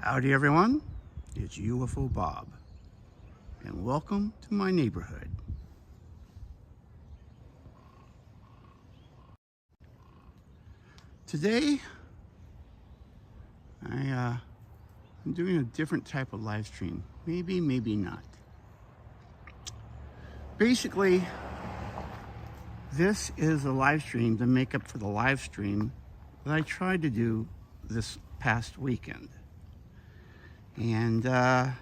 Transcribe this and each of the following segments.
Howdy everyone, it's UFO Bob, and welcome to my neighborhood. Today, I'm doing a different type of live stream. Maybe, maybe not. Basically, this is a live stream to make up for the live stream that I tried to do this past weekend. And I'm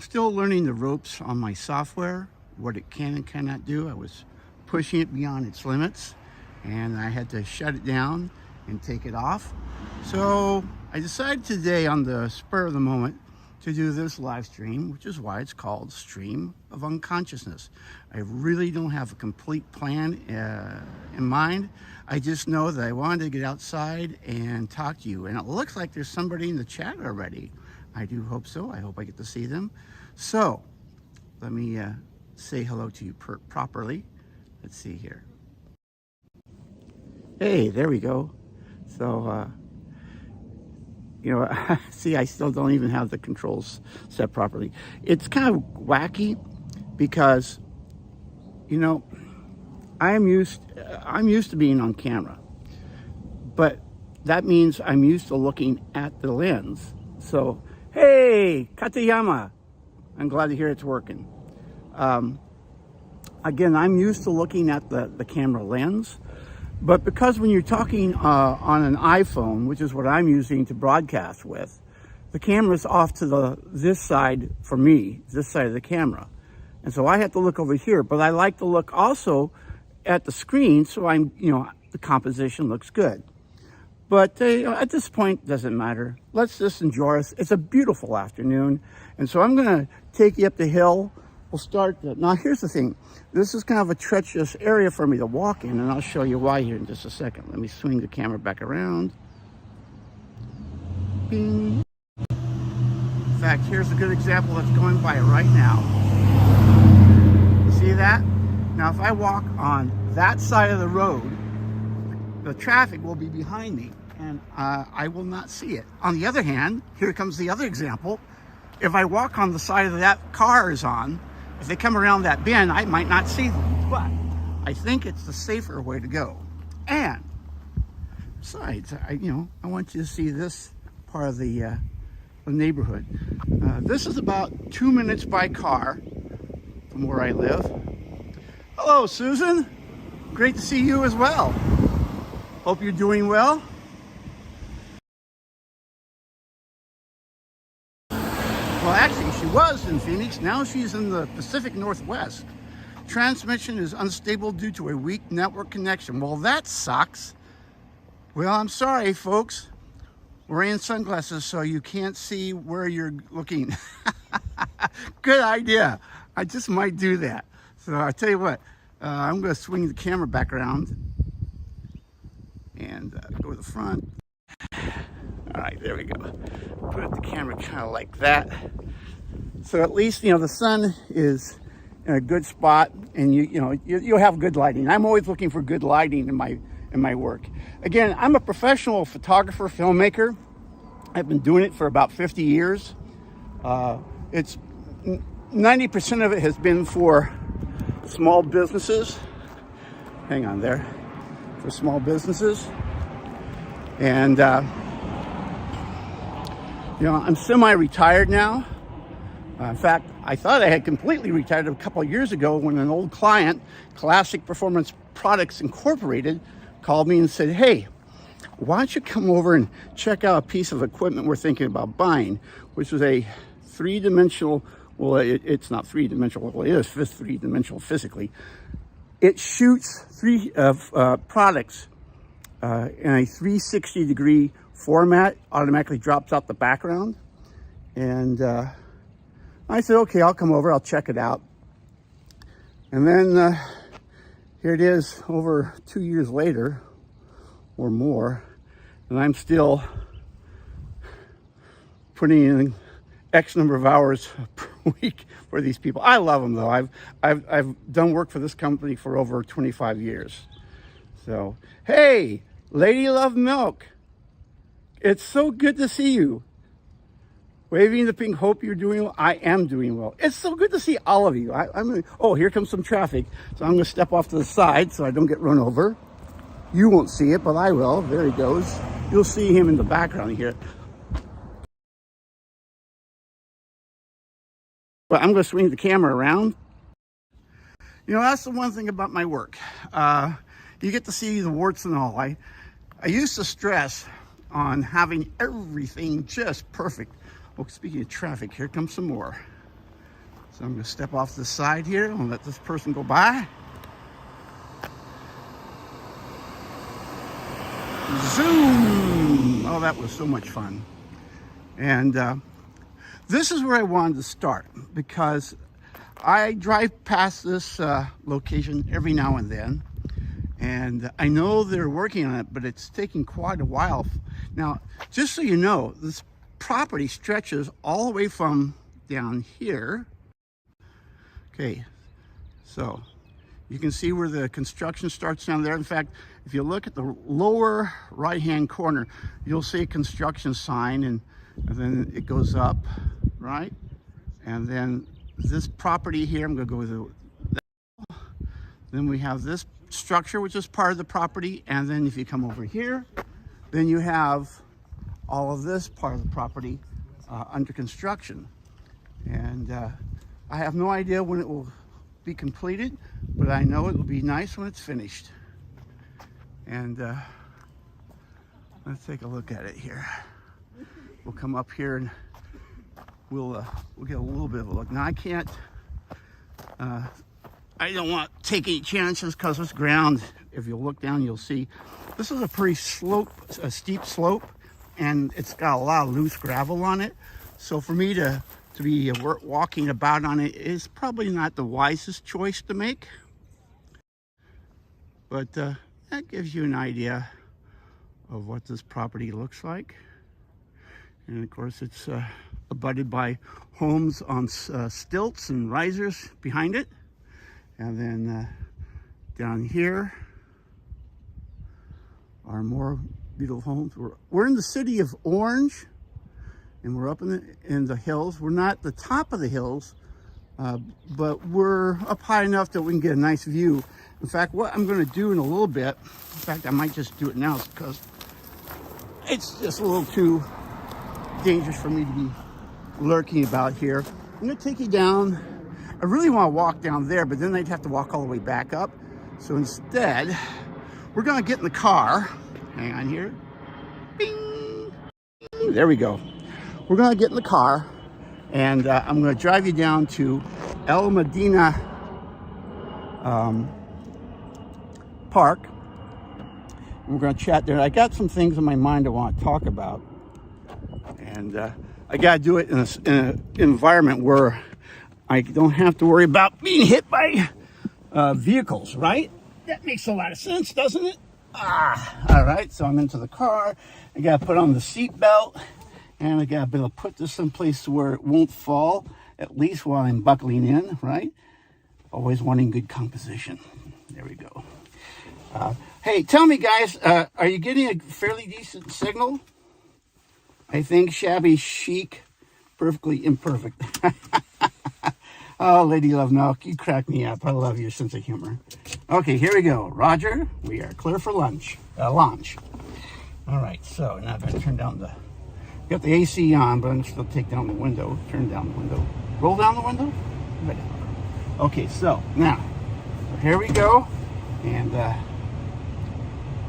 still learning the ropes on my software, what it can and cannot do. I was pushing it beyond its limits, and I had to shut it down and take it off. So I decided today, on the spur of the moment, to do this live stream, which is why it's called Stream of Unconsciousness. I really don't have a complete plan in mind. I just know that I wanted to get outside and talk to you. And it looks like there's somebody in the chat already. I do hope so. I hope I get to see them. So let me say hello to you properly. Let's see here. Hey, there we go. So, you know, see, I still don't even have the controls set properly. It's kind of wacky because, you know, I'm used to being on camera, but that means I'm used to looking at the lens. So, hey, Katayama, I'm glad to hear it's working. Again, I'm used to looking at the camera lens, but because when you're talking on an iPhone, which is what I'm using to broadcast with, the camera's off to this side for me, this side of the camera. And so I have to look over here, but I like to look also at the screen, so the composition looks good. But at this point, it doesn't matter. Let's just enjoy it. It's a beautiful afternoon, and so I'm gonna take you up the hill. We'll start. Now, here's the thing. This is kind of a treacherous area for me to walk in, and I'll show you why here in just a second. Let me swing the camera back around. Bing. In fact, here's a good example that's going by right now. You see that? Now, if I walk on that side of the road, the traffic will be behind me, and I will not see it. On the other hand, here comes the other example. If I walk on the side of that car is on, if they come around that bend, I might not see them. But I think it's the safer way to go. And besides, I want you to see this part of the neighborhood. This is about 2 minutes by car from where I live. Hello, Susan. Great to see you as well. Hope you're doing well. Well, actually, she was in Phoenix. Now she's in the Pacific Northwest. Transmission is unstable due to a weak network connection. Well, that sucks. Well, I'm sorry, folks. Wearing sunglasses so you can't see where you're looking. Good idea. I just might do that. So I'll tell you what, I'm going to swing the camera back around and go to the front. All right, there we go. Put up the camera kind of like that. So at least, the sun is in a good spot, and you'll have good lighting. I'm always looking for good lighting in my work. Again, I'm a professional photographer, filmmaker. I've been doing it for about 50 years. It's 90% of it has been for small businesses. Hang on there. For small businesses. And, I'm semi-retired now. In fact, I thought I had completely retired a couple of years ago when an old client, Classic Performance Products Incorporated, called me and said, hey, why don't you come over and check out a piece of equipment we're thinking about buying, which is a three-dimensional, well, it's not three-dimensional, well, it is three-dimensional physically. It shoots three products in a 360-degree format, automatically drops out the background. And I said, okay, I'll come over, I'll check it out. And then here it is over 2 years later or more, and I'm still putting in X number of hours per week for these people. I love them though. I've done work for this company for over 25 years. So, hey, Lady Love Milk. It's so good to see you. Waving the pink, hope you're doing well. I am doing well. It's so good to see all of you. Oh, here comes some traffic. So I'm going to step off to the side so I don't get run over. You won't see it, but I will. There he goes. You'll see him in the background here. But I'm going to swing the camera around. You know, that's the one thing about my work. You get to see the warts and all. I used to stress on having everything just perfect. Oh, speaking of traffic, here comes some more. So I'm going to step off to the side here and let this person go by. Zoom! Oh, that was so much fun. And this is where I wanted to start because I drive past this location every now and then. And I know they're working on it, but it's taking quite a while. Now, just so you know, this property stretches all the way from down here. Okay, so you can see where the construction starts down there. In fact, if you look at the lower right-hand corner, you'll see a construction sign, and then it goes up, right? And then this property here, I'm going to go with that. Then we have this structure, which is part of the property. And then if you come over here, then you have all of this part of the property under construction. And I have no idea when it will be completed, but I know it will be nice when it's finished. And let's take a look at it here. We'll come up here and we'll get a little bit of a look. Now I don't want to take any chances because this ground, if you look down, you'll see this is a pretty steep slope, and it's got a lot of loose gravel on it. So for me to be walking about on it is probably not the wisest choice to make. But that gives you an idea of what this property looks like. And of course, it's abutted by homes on stilts and risers behind it. And then down here are more beautiful homes. We're in the city of Orange, and we're up in the hills. We're not the top of the hills, but we're up high enough that we can get a nice view. In fact, what I'm going to do in a little bit, in fact, I might just do it now because it's just a little too dangerous for me to be lurking about here. I'm going to take you down. I really want to walk down there, but then I'd have to walk all the way back up. So instead, we're going to get in the car. Hang on here. Bing! There we go. We're going to get in the car, and I'm going to drive you down to El Medina Park. We're going to chat there. I got some things in my mind I want to talk about. And I got to do it in an environment where I don't have to worry about being hit by vehicles, right? That makes a lot of sense, doesn't it? All right, so I'm into the car. I got to put on the seat belt, and I got to be able to put this someplace where it won't fall, at least while I'm buckling in, right? Always wanting good composition. There we go. Hey, tell me, guys, are you getting a fairly decent signal? I think shabby chic, perfectly imperfect. Oh, Lady Love Milk, you crack me up. I love your sense of humor. Okay, here we go. Roger, we are clear for launch. All right, so now I've got to turn down got the AC on, but I'm still take down the window, turn down the window, roll down the window. Right. Okay, so now, here we go. And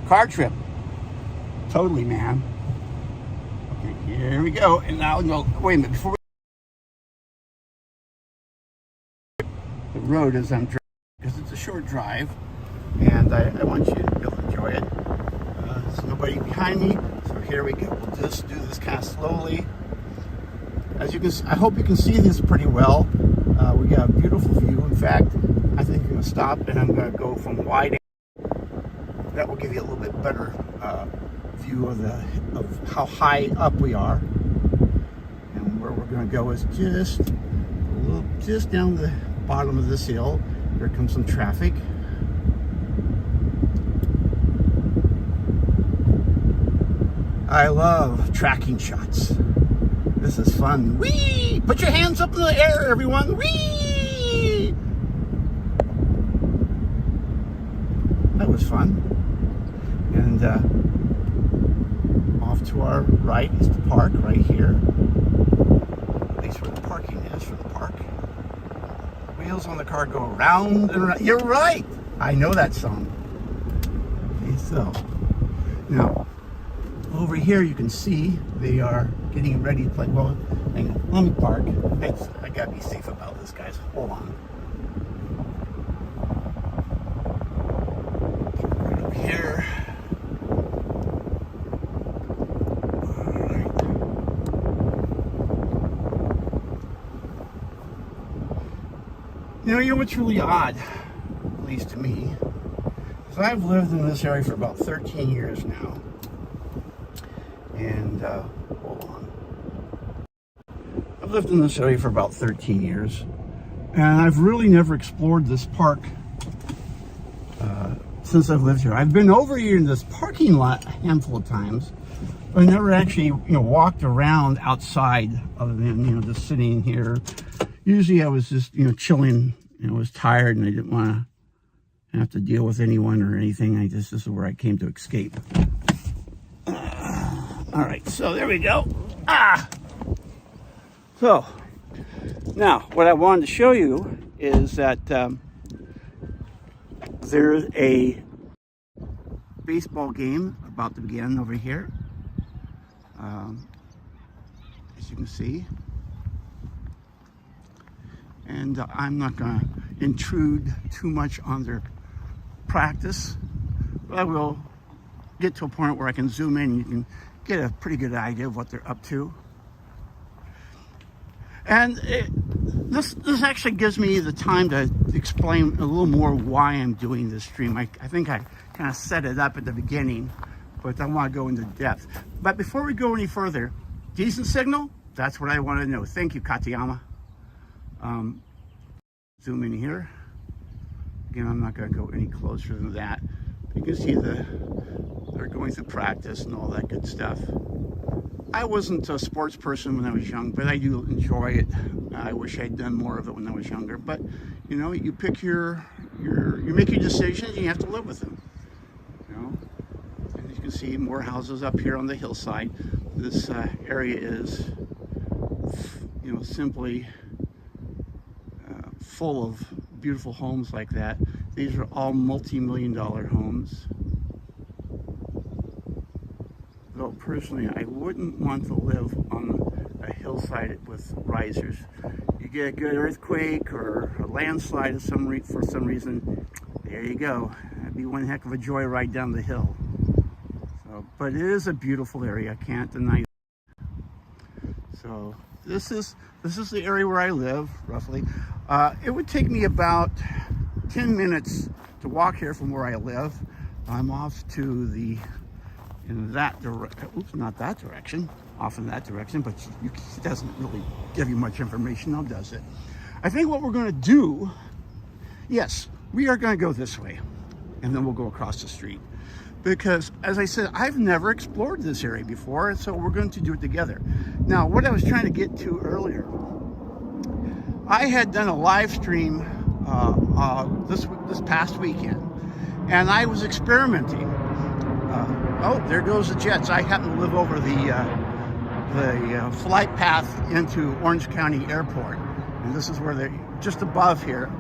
car trip. Totally, man. Okay, here we go. And now, no, wait a minute, before the road as I'm driving, because it's a short drive, and I want you to be able to enjoy it. There's nobody behind me, so here we go. We'll just do this kind of slowly. As you can, I hope you can see this pretty well. We got a beautiful view. In fact, I think I'm going to stop and I'm going to go from wide. That will give you a little bit better view of how high up we are. And where we're going to go is just down the bottom of this hill. Here comes some traffic. I love tracking shots. This is fun. Whee! Put your hands up in the air, everyone. Whee! That was fun. And off to our right is the park right here. At least where the parking is for the park. Wheels on the car go round and round. You're right. I know that song. Okay, so now over here you can see they are getting ready to play. Well, hang on. Let me park. I gotta be safe about this, guys. Hold on. Right up here. You know what's really odd, at least to me, is I've lived in this area for about 13 years now. And, hold on. I've lived in this area for about 13 years. And I've really never explored this park since I've lived here. I've been over here in this parking lot a handful of times, but I never actually, walked around outside other than, just sitting here. Usually I was just, chilling, I was tired and I didn't want to have to deal with anyone or anything. This is where I came to escape. All right, so there we go. So, now what I wanted to show you is that there's a baseball game about to begin over here. As you can see. And I'm not going to intrude too much on their practice, but I will get to a point where I can zoom in and you can get a pretty good idea of what they're up to. And this actually gives me the time to explain a little more why I'm doing this stream. I think I kind of set it up at the beginning, but I want to go into depth. But before we go any further, decent signal? That's what I want to know. Thank you, Katayama. Zoom in here. Again, I'm not going to go any closer than that. You can see they're going through practice and all that good stuff. I wasn't a sports person when I was young, but I do enjoy it. I wish I'd done more of it when I was younger. But you pick you make your decisions and you have to live with them. And you can see more houses up here on the hillside. This area is, simply full of beautiful homes like that. These are all multi-million-dollar homes. Though personally, I wouldn't want to live on a hillside with risers. You get a good earthquake or a landslide for some reason, there you go. That'd be one heck of a joyride down the hill. But it is a beautiful area, I can't deny that. So this is the area where I live, roughly. It would take me about 10 minutes to walk here from where I live. I'm off to in that direction. Oops, not that direction. Off in that direction, but it doesn't really give you much information, now does it? I think what we're going to do, yes, we are going to go this way, and then we'll go across the street. Because, as I said, I've never explored this area before, so we're going to do it together. Now, what I was trying to get to earlier, I had done a live stream this past weekend, and I was experimenting. Oh, there goes the jets. I happen to live over the flight path into Orange County Airport, and this is where just above here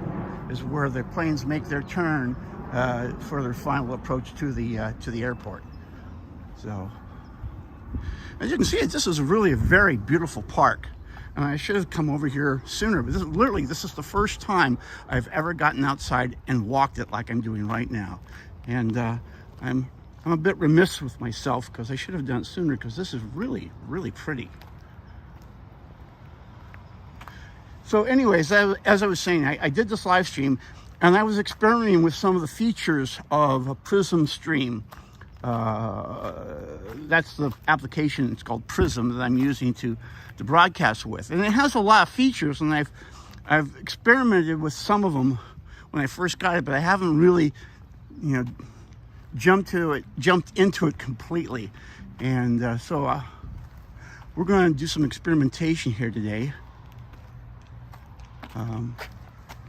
is where the planes make their turn for their final approach to the airport. So, as you can see, this is really a very beautiful park. And I should have come over here sooner, but this is the first time I've ever gotten outside and walked it like I'm doing right now. And I'm a bit remiss with myself because I should have done it sooner, because this is really, really pretty. So anyways, as I was saying, I did this live stream and I was experimenting with some of the features of a Prism stream. That's the application, it's called Prism, that I'm using to broadcast with. And it has a lot of features, and I've experimented with some of them when I first got it, but I haven't really, jumped into it completely. And so we're going to do some experimentation here today.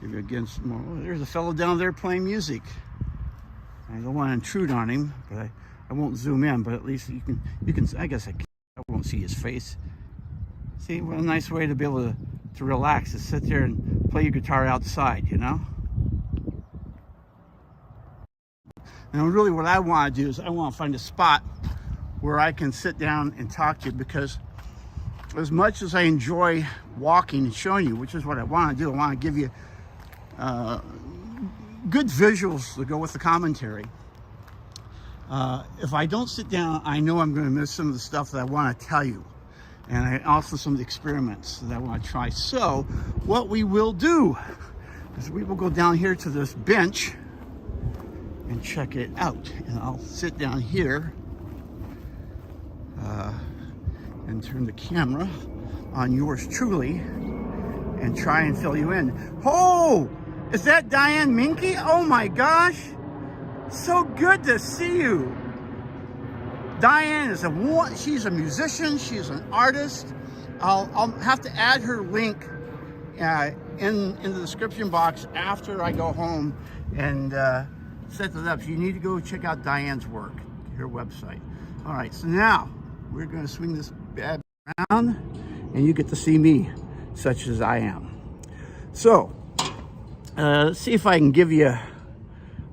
Give you again some more. Oh, there's a fellow down there playing music. I don't want to intrude on him, but I won't zoom in. But at least you can. I guess I won't see his face. See, what a nice way to be able to relax is sit there and play your guitar outside, you know. And really, what I want to do is I want to find a spot where I can sit down and talk to you, because as much as I enjoy walking and showing you, which is what I want to do, I want to give you good visuals to go with the commentary. If I don't sit down, I know I'm going to miss some of the stuff that I want to tell you, and also some of the experiments that I want to try. So what we will do is we will go down here to this bench and check it out, and I'll sit down here and turn the camera on yours truly and try and fill you in. Oh, is that Dianne Meinke? Oh my gosh, so good to see you. Dianne is she's a musician, she's an artist. I'll have to add her link in the description box after I go home and set it up. So you need to go check out Dianne's work, her website. All right, so now we're going to swing this bad around, and you get to see me, such as I am. So let's see if I can give you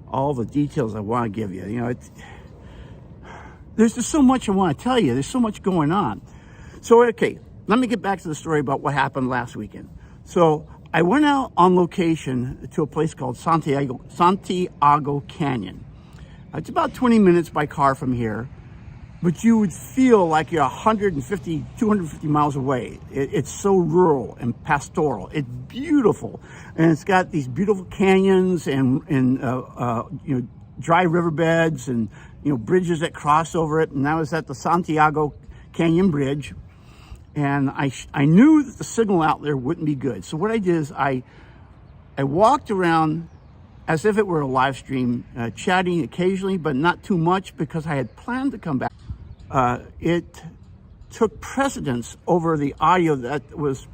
all the details I want to give you. You know, there's just so much I want to tell you. There's so much going on. So, okay, let me get back to the story about what happened last weekend. So I went out on location to a place called Santiago Canyon. It's about 20 minutes by car from here, but you would feel like you're 150, 250 miles away. It's so rural and pastoral. It's beautiful, and it's got these beautiful canyons and you know, dry riverbeds and, you know, bridges that cross over it. And I was at the Santiago Canyon Bridge, and I knew that the signal out there wouldn't be good. So what I did is I walked around as if it were a live stream, chatting occasionally, but not too much, because I had planned to come back. It took precedence over the audio that was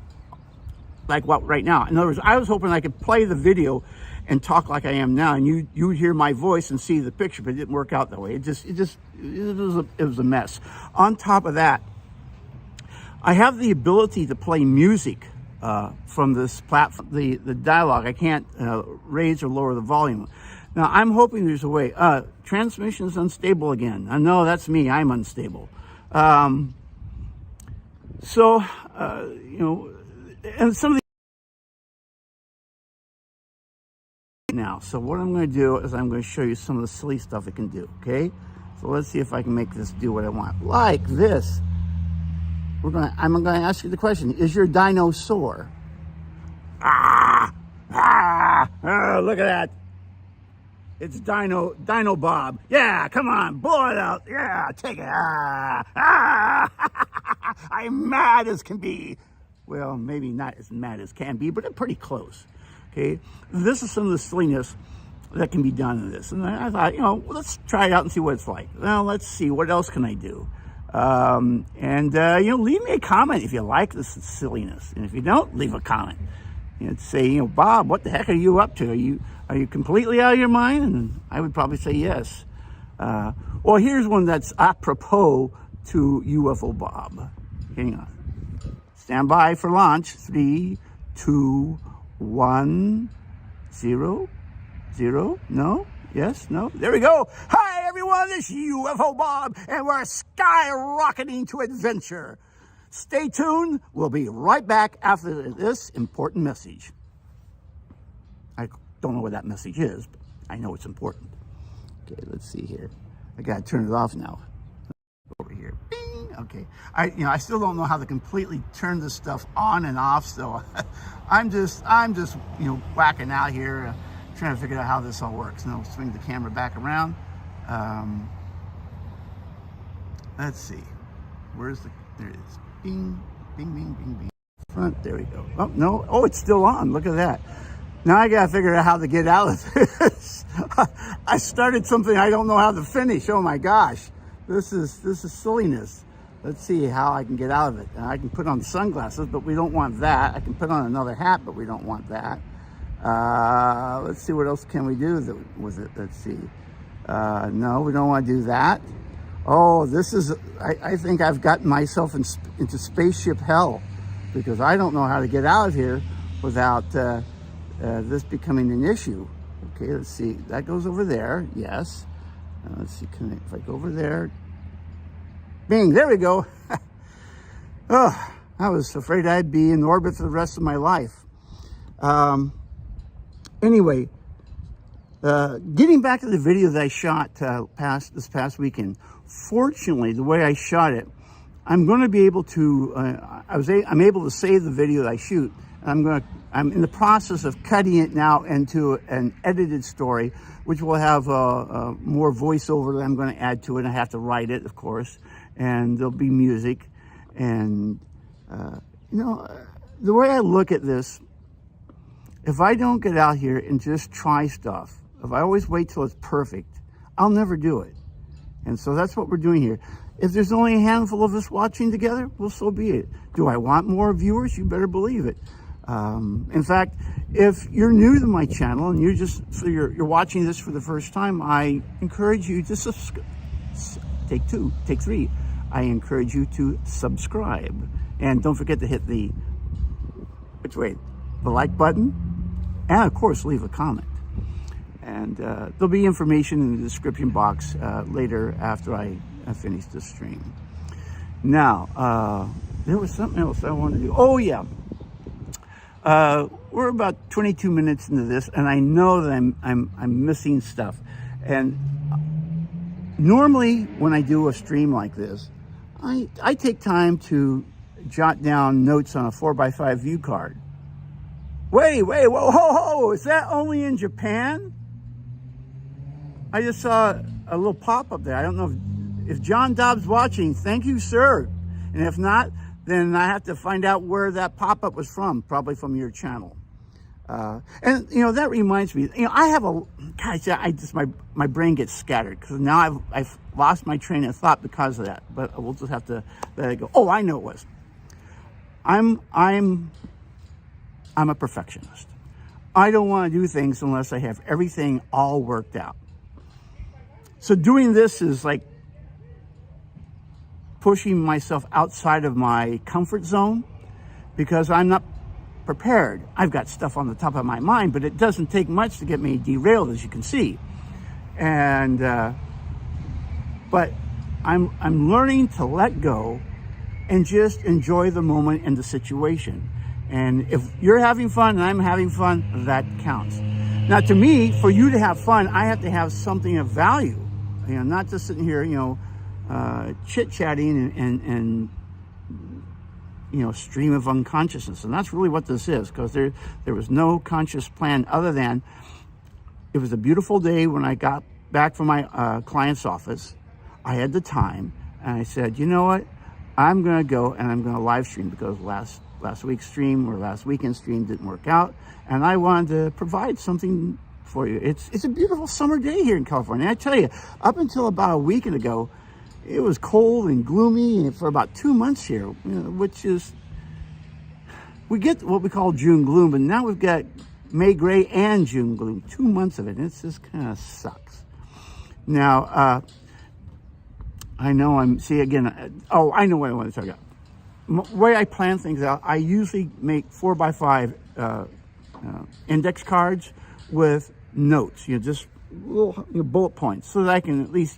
like what right now. In other words, I was hoping I could play the video and talk like I am now, and you would hear my voice and see the picture, but it didn't work out that way. It was a mess. On top of that, I have the ability to play music from this platform, the dialogue. I can't raise or lower the volume. Now, I'm hoping there's a way. Transmission is unstable again. I know that's me. I'm unstable. You know, and some of the now. So what I'm going to do is I'm going to show you some of the silly stuff it can do. Okay. So let's see if I can make this do what I want. Like this. I'm going to ask you the question: is your dino sore? Look at that. It's Dino Bob. Yeah, come on, blow it out. Yeah, take it. I'm mad as can be. Well, maybe not as mad as can be, but pretty close. Okay, this is some of the silliness that can be done in this. And I thought, you know, let's try it out and see what it's like. Well, let's see, what else can I do? You know, leave me a comment if you like this silliness. And if you don't, leave a comment. You know, say, you know, Bob, what the heck are you up to? Are you completely out of your mind? And I would probably say yes. Well, here's one that's apropos to UFO Bob. Hang on. Stand by for launch. 3, 2, 1, 0, 0. No? Yes? No? There we go. Hi, everyone. This is UFO Bob, and we're skyrocketing to adventure. Stay tuned. We'll be right back after this important message. I don't know what that message is, but I know it's important. Okay, let's see here. I gotta turn it off now. Over here. Bing! Okay. I still don't know how to completely turn this stuff on and off, so I'm just you know, whacking out here, trying to figure out how this all works. And I'll swing the camera back around. Let's see. There it is. Bing, bing, bing, bing, bing. Front, there we go. Oh, no. Oh, it's still on. Look at that. Now I gotta figure out how to get out of this. I started something I don't know how to finish. Oh my gosh. This is silliness. Let's see how I can get out of it. I can put on sunglasses, but we don't want that. I can put on another hat, but we don't want that. Let's see, what else can we do with it? Let's see. No, we don't want to do that. Oh, this is, I think I've gotten myself into spaceship hell, because I don't know how to get out of here without this becoming an issue. Okay, let's see. That goes over there. Yes. Let's see, if I go over there. Bing, there we go. Oh, I was afraid I'd be in orbit for the rest of my life. Anyway, getting back to the video that I shot this past weekend. Fortunately, the way I shot it, I'm going to be able to. I'm able to save the video that I shoot. I'm in the process of cutting it now into an edited story, which will have more voiceover that I'm going to add to it. I have to write it, of course, and there'll be music. And the way I look at this, if I don't get out here and just try stuff, if I always wait till it's perfect, I'll never do it. And so that's what we're doing here. If there's only a handful of us watching together, well, so be it. Do I want more viewers? You better believe it. In fact, if you're new to my channel and you're watching this for the first time, I encourage you to subscribe. Take three. I encourage you to subscribe. And don't forget to hit the like button. And of course, leave a comment. And there'll be information in the description box later after I finish the stream. Now, there was something else I wanted to do. Oh yeah. We're about 22 minutes into this, and I know that I'm missing stuff. And normally when I do a stream like this, I take time to jot down notes on a 4x5 view card. Wait, whoa, ho, is that only in Japan? I just saw a little pop-up there. I don't know if John Daub's watching. Thank you, sir. And if not, then I have to find out where that pop-up was from, probably from your channel. And that reminds me, I have my brain gets scattered because now I've lost my train of thought because of that, but we'll just have to let it go. Oh, I know it was. I'm a perfectionist. I don't want to do things unless I have everything all worked out. So doing this is like pushing myself outside of my comfort zone because I'm not prepared. I've got stuff on the top of my mind, but it doesn't take much to get me derailed, as you can see. And but I'm learning to let go and just enjoy the moment and the situation. And if you're having fun and I'm having fun, that counts. Now, to me, for you to have fun, I have to have something of value. Not just sitting here, chit-chatting and stream of unconsciousness. And that's really what this is, because there was no conscious plan other than it was a beautiful day when I got back from my client's office. I had the time, and I said, you know what? I'm going to go and I'm going to live stream because last week's stream or last weekend's stream didn't work out, and I wanted to provide something for you. It's a beautiful summer day here in California. And I tell you, up until about a week ago, it was cold and gloomy for about 2 months here, which is, we get what we call June gloom, but now we've got May gray and June gloom, 2 months of it, and it just kind of sucks. Now, I know I know what I want to talk about. The way I plan things out, I usually make 4x5 index cards with notes, just little bullet points, so that I can at least,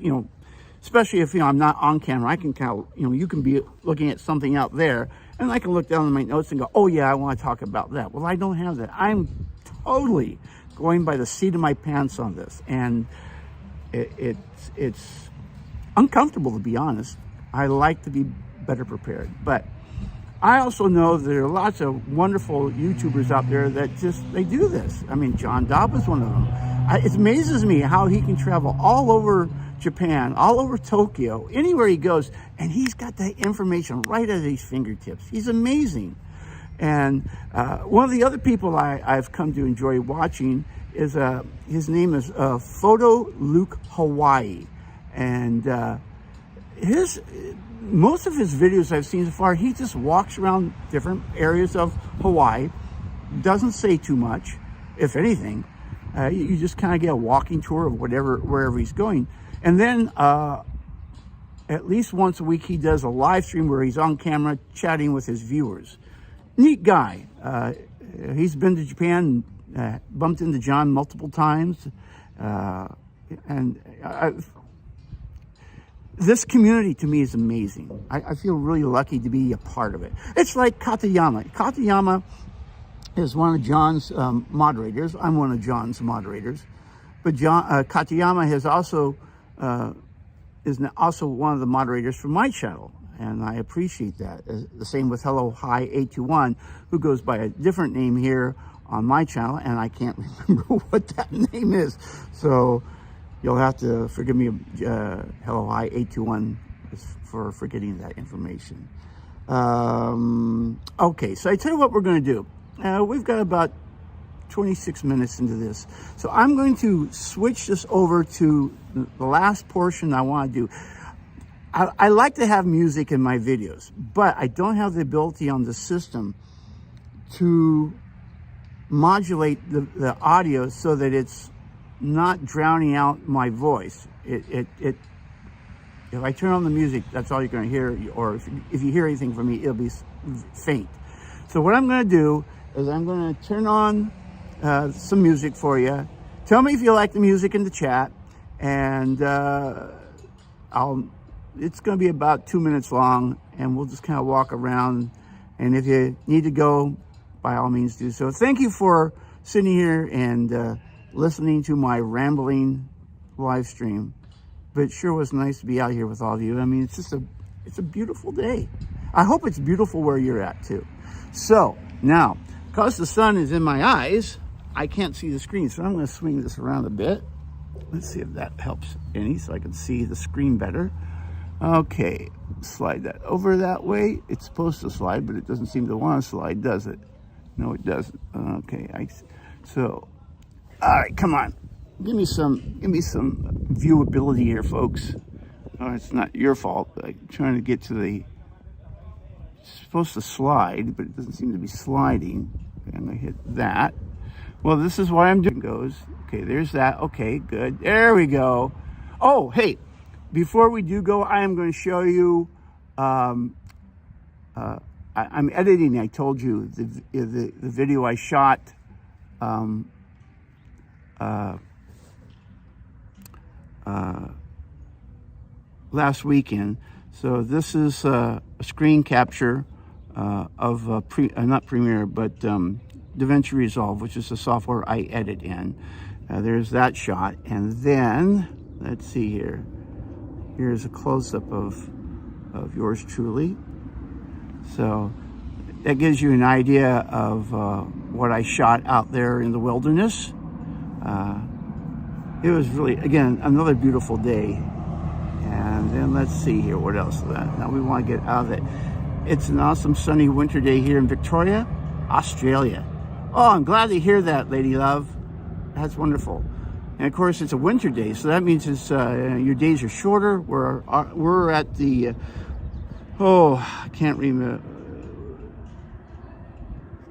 especially if I'm not on camera, I can kind of, you can be looking at something out there, and I can look down at my notes and go, oh yeah, I want to talk about that. Well, I don't have that. I'm totally going by the seat of my pants on this, and it's uncomfortable, to be honest. I like to be better prepared, but I also know there are lots of wonderful YouTubers out there that they do this. I mean, John Daub is one of them. It amazes me how he can travel all over Japan, all over Tokyo, anywhere he goes, and he's got that information right at his fingertips. He's amazing. And one of the other people I've come to enjoy watching is, his name is PhotoLukeHawaii. And most of his videos I've seen so far, he just walks around different areas of Hawaii, doesn't say too much, if anything. You just kind of get a walking tour of wherever he's going. And then at least once a week, he does a live stream where he's on camera chatting with his viewers. Neat guy. He's been to Japan, bumped into John multiple times. This community to me is amazing. I feel really lucky to be a part of it. It's like Katayama. Katayama is one of John's moderators. I'm one of John's moderators. But Katayama has also is also one of the moderators for my channel, and I appreciate that. The same with Hello Hi 821, who goes by a different name here on my channel, and I can't remember what that name is. So you'll have to forgive me, Hello Hi 821, for forgetting that information. Okay, so I tell you what we're going to do. We've got about 26 minutes into this. So I'm going to switch this over to the last portion I want to do. I like to have music in my videos, but I don't have the ability on the system to modulate the audio so that it's not drowning out my voice. If I turn on the music, that's all you're going to hear, or if you hear anything from me, it'll be faint. So what I'm going to do is I'm going to turn on some music for you. Tell me if you like the music in the chat, and it's going to be about 2 minutes long, and we'll just kind of walk around, and if you need to go, by all means do so. Thank you for sitting here and listening to my rambling live stream. But it sure was nice to be out here with all of you. I mean, it's a beautiful day. I hope it's beautiful where you're at too. So now, because the sun is in my eyes, I can't see the screen, so I'm going to swing this around a bit. Let's see if that helps any, so I can see the screen better. Okay, slide that over that way. It's supposed to slide, but it doesn't seem to want to slide, does it? No, it doesn't. Okay, so, all right, come on. Give me some viewability here, folks. Oh, it's not your fault, but I'm trying to get to the, it's supposed to slide, but it doesn't seem to be sliding. Okay, I'm gonna hit that. Well, this is why I'm doing goes. Okay, there's that. Okay, good. There we go. Oh, hey, before we do go, I am going to show you, I'm editing, I told you, the video I shot last weekend. So this is a screen capture of not Premiere, but DaVinci Resolve, which is the software I edit in. There's that shot, and then let's see here. Here's a close-up of yours truly. So that gives you an idea of what I shot out there in the wilderness. It was really, again, another beautiful day. And then let's see here, what else is that? Now we want to get out of it. It's an awesome sunny winter day here in Victoria, Australia. Oh, I'm glad to hear that, lady love. That's wonderful. And of course, it's a winter day, so that means it's your days are shorter. We're at the I can't remember.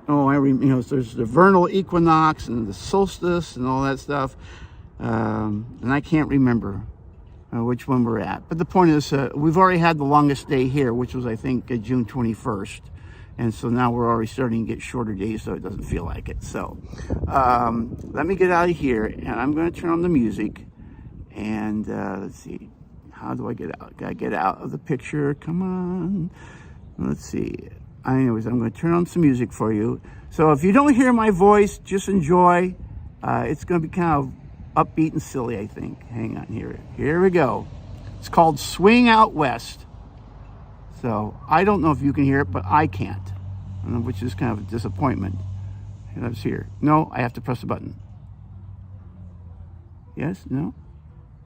There's the vernal equinox and the solstice and all that stuff, and I can't remember which one we're at. But the point is, we've already had the longest day here, which was, I think, June 21st. And so now we're already starting to get shorter days, so it doesn't feel like it. So let me get out of here, and I'm going to turn on the music. And let's see, how do I get out? Got to get out of the picture. Come on. Let's see. Anyways, I'm going to turn on some music for you. So if you don't hear my voice, just enjoy. It's going to be kind of upbeat and silly, I think. Hang on here. Here we go. It's called Swing Out West. So I don't know if you can hear it, but I can't, which is kind of a disappointment. And let's hear. No, I have to press the button. Yes? No?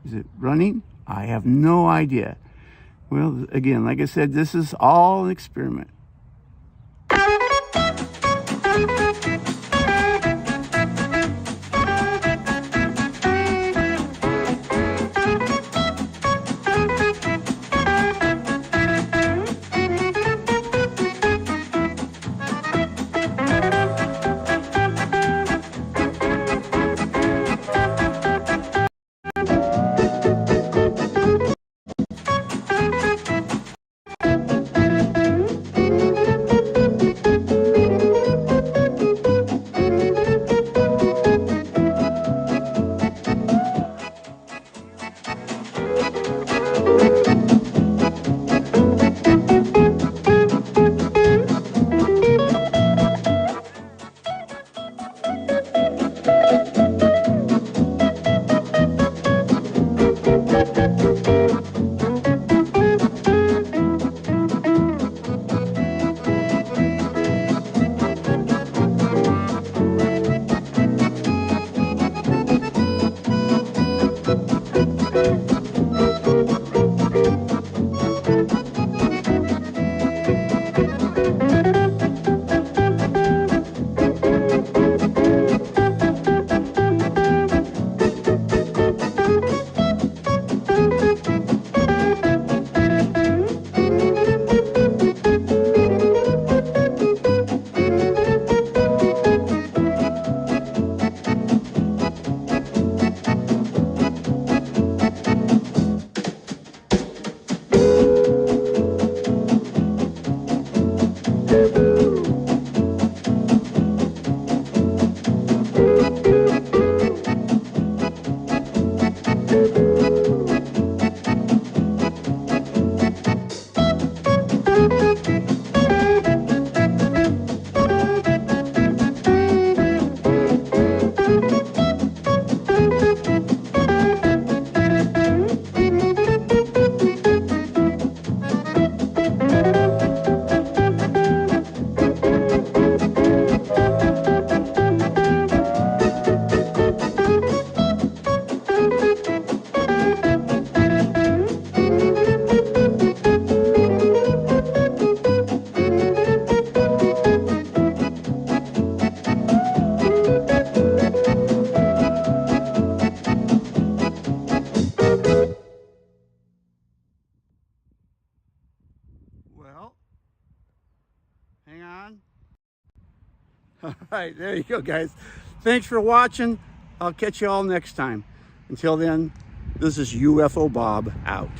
Is it running? I have no idea. Well, again, like I said, this is all an experiment. Well, hang on. All right, there you go, guys. Thanks for watching. I'll catch you all next time. Until then, this is UFO Bob out.